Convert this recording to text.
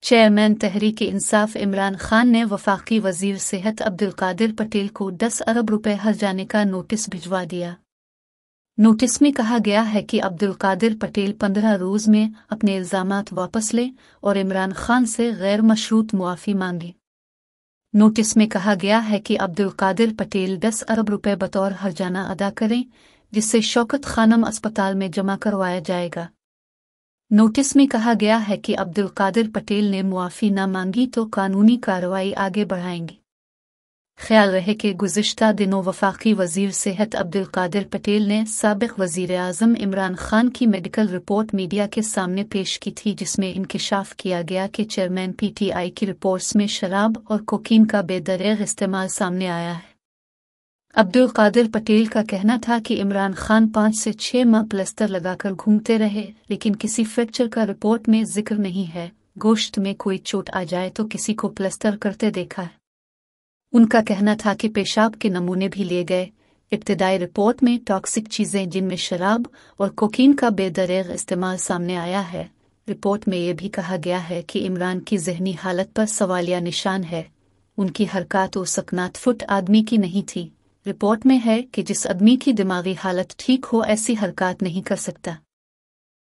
Chairman Tehreek Insaf Imran Khan نے وفاقی وزیر صحت عبدالقادر پٹیل کو 10 ارب روپے ہرجانے کا نوٹس بھجوا دیا۔ نوٹس میں کہا گیا ہے کہ عبدالقادر پٹیل 15 روز میں اپنے الزامات واپس لیں اور عمران خان سے غیر مشروط معافی مانگیں۔ نوٹس میں کہا گیا ہے کہ عبدالقادر پٹیل 10 ارب روپے بطور ہرجانہ ادا کریں، جس سے شوکت خانم اسپتال میں جمع کروایا جائے گا۔ نوٹس میں کہا گیا ہے کہ عبدالقادر پٹیل نے معافی نہ مانگی تو قانونی کارروائی آگے بڑھائیں گے۔ خیال رہے کہ گزشتہ دنوں وفاقی وزیر صحت عبدالقادر پٹیل نے سابق وزیر اعظم عمران خان کی میڈیکل رپورٹ میڈیا کے سامنے پیش کی تھی، جس میں انکشاف کیا گیا کہ چیئرمین پی ٹی آئی کی رپورٹس میں شراب اور کوکین کا بے دریغ استعمال سامنے آیا ہے۔ عبدالقادر پٹیل کا کہنا تھا کہ عمران خان 5 سے 6 ماہ پلسٹر لگا کر گھومتے رہے، لیکن کسی فریکچر کا رپورٹ میں ذکر نہیں ہے۔ گوشت میں کوئی چوٹ آ جائے تو کسی کو پلسٹر کرتے دیکھا ہے۔ ان کا کہنا تھا کہ پیشاب کے نمونے بھی لیے گئے۔ ابتدائی رپورٹ میں ٹاکسک چیزیں جن میں شراب اور کوکین کا بے دریغ استعمال سامنے آیا ہے۔ رپورٹ میں یہ بھی کہا گیا ہے کہ عمران کی ذہنی حالت پر سوالیہ نشان ہے۔ ان کی حرکات و سکنات فٹ آدمی کی نہیں تھی۔ رپورٹ میں ہے کہ جس آدمی کی دماغی حالت ٹھیک ہو ایسی حرکات نہیں کر سکتا۔